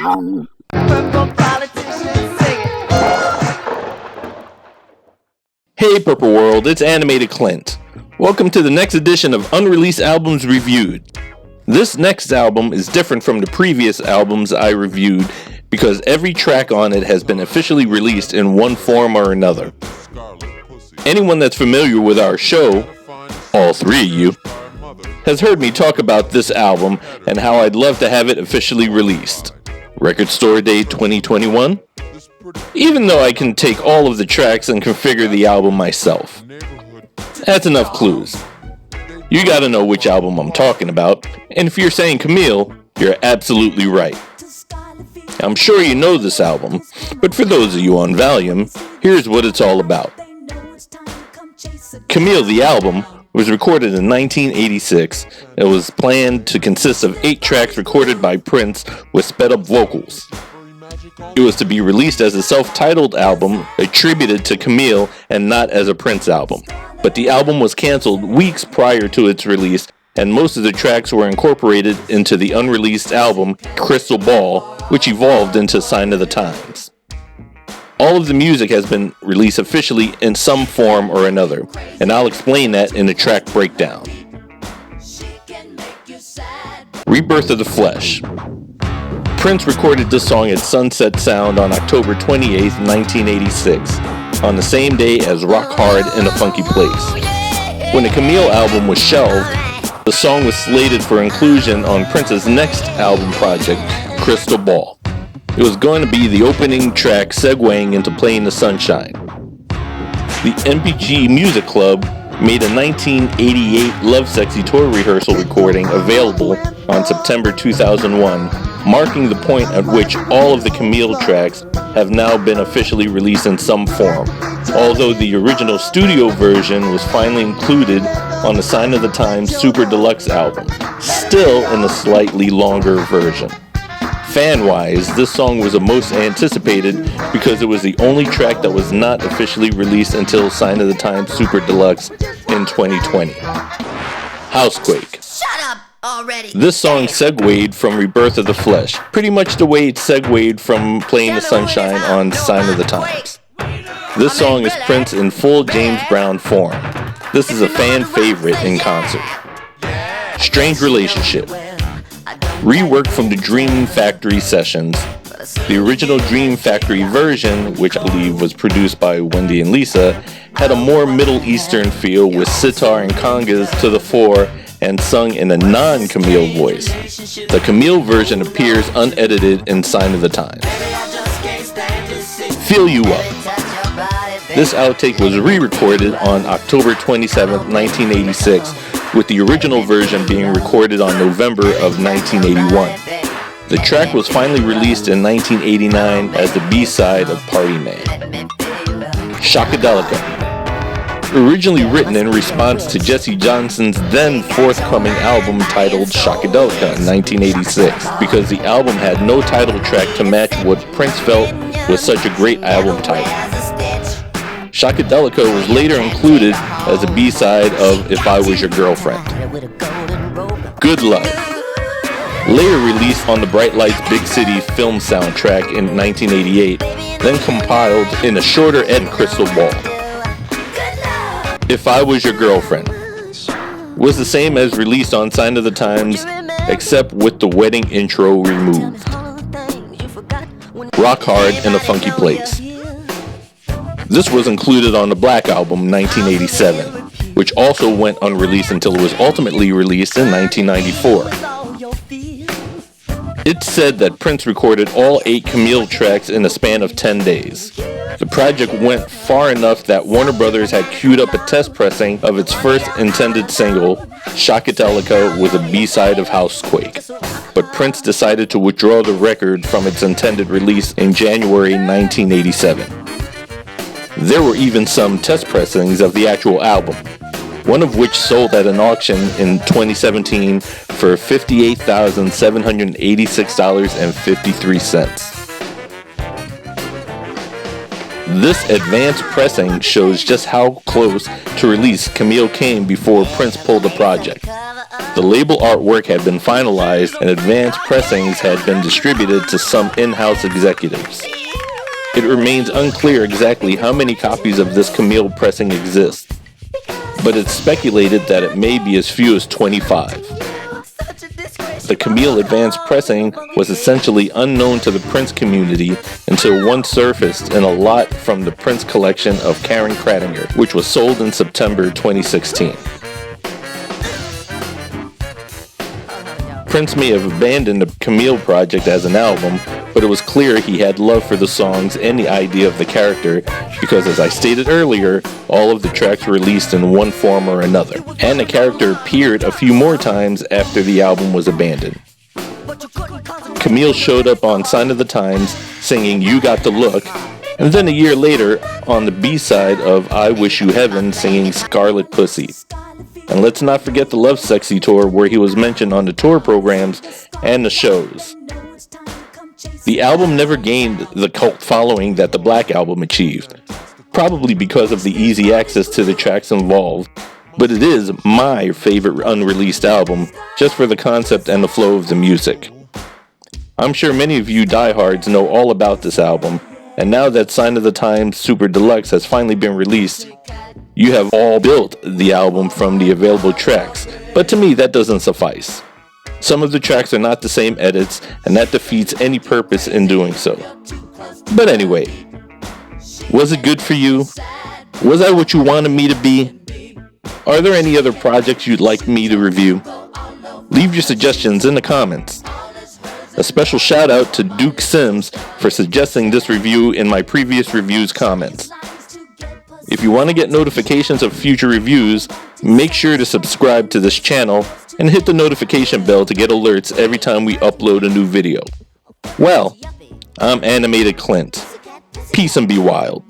Hey Purple World, it's Animated Clint. Welcome to the next edition of Unreleased Albums Reviewed. This next album is different from the previous albums I reviewed because every track on it has been officially released in one form or another. Anyone that's familiar with our show, all three of you, has heard me talk about this album and how I'd love to have it officially released. Record Store Day 2021? Even though I can take all of the tracks and configure the album myself. That's enough clues. You gotta know which album I'm talking about, and if you're saying Camille, you're absolutely right. I'm sure you know this album, but for those of you on Valium, here's what it's all about. Camille the album was recorded in 1986. It was planned to consist of 8 tracks recorded by Prince with sped-up vocals. It was to be released as a self-titled album attributed to Camille and not as a Prince album. But the album was canceled weeks prior to its release, and most of the tracks were incorporated into the unreleased album Crystal Ball, which evolved into Sign of the Times. All of the music has been released officially in some form or another, and I'll explain that in the track breakdown. Rebirth of the Flesh. Prince recorded this song at Sunset Sound on October 28, 1986, on the same day as Rock Hard in a Funky Place. When the Camille album was shelved, the song was slated for inclusion on Prince's next album project, Crystal Ball. It was going to be the opening track segueing into Playing the Sunshine. The MPG Music Club made a 1988 Lovesexy tour rehearsal recording available on September 2001, marking the point at which all of the Camille tracks have now been officially released in some form, although the original studio version was finally included on the Sign of the Times Super Deluxe album, still in a slightly longer version. Fan-wise, this song was the most anticipated because it was the only track that was not officially released until Sign of the Times Super Deluxe in 2020. Housequake. Shut up already. This song segued from Rebirth of the Flesh, pretty much the way it segued from Playing the Sunshine on Sign of the Times. This song is Prince in full James Brown form. This is a fan favorite in concert. Strange Relationship. Reworked from the Dream Factory sessions. The original Dream Factory version, which I believe was produced by Wendy and Lisa, had a more Middle Eastern feel with sitar and congas to the fore and sung in a non-Camille voice. The Camille version appears unedited in Sign of the Times. Feel You Up. This outtake was re-recorded on October 27, 1986, with the original version being recorded on November of 1981. The track was finally released in 1989 as the B-side of Party Man. Shockadelica. Originally written in response to Jesse Johnson's then forthcoming album titled Shockadelica in 1986, because the album had no title track to match what Prince felt was such a great album title. Shockadelica was later included as a B-side of If I Was Your Girlfriend. Good Love. Later released on the Bright Lights Big City film soundtrack in 1988, then compiled in a shorter and Crystal Ball. If I Was Your Girlfriend was the same as released on Sign of the Times, except with the wedding intro removed. Rock Hard in a Funky Place. This was included on the Black Album 1987, which also went unreleased until it was ultimately released in 1994. It's said that Prince recorded all 8 Camille tracks in a span of 10 days. The project went far enough that Warner Brothers had queued up a test pressing of its first intended single, Shockadelica, with a B-side of Housequake. But Prince decided to withdraw the record from its intended release in January 1987. There were even some test pressings of the actual album, one of which sold at an auction in 2017 for $58,786.53. This advanced pressing shows just how close to release Camille came before Prince pulled the project. The label artwork had been finalized and advanced pressings had been distributed to some in-house executives. It remains unclear exactly how many copies of this Camille pressing exist, but it's speculated that it may be as few as 25. The Camille advanced pressing was essentially unknown to the Prince community until one surfaced in a lot from the Prince collection of Karen Kratinger, which was sold in September 2016. Prince may have abandoned the Camille project as an album, but it was clear he had love for the songs and the idea of the character because, as I stated earlier, all of the tracks were released in one form or another, and the character appeared a few more times after the album was abandoned. Camille showed up on Sign of the Times singing You Got the Look, and then a year later on the B-side of I Wish You Heaven singing Scarlet Pussy. And let's not forget the Love Sexy tour where he was mentioned on the tour programs and the shows. The album never gained the cult following that the Black Album achieved, probably because of the easy access to the tracks involved, but it is my favorite unreleased album just for the concept and the flow of the music. I'm sure many of you diehards know all about this album, and now that Sign of the Times Super Deluxe has finally been released, you have all built the album from the available tracks, but to me that doesn't suffice. Some of the tracks are not the same edits, and that defeats any purpose in doing so. But anyway, was it good for you? Was I what you wanted me to be? Are there any other projects you'd like me to review? Leave your suggestions in the comments. A special shout out to Duke Sims for suggesting this review in my previous reviews comments. If you want to get notifications of future reviews, make sure to subscribe to this channel and hit the notification bell to get alerts every time we upload a new video. Well, I'm Animated Clint. Peace and be wild.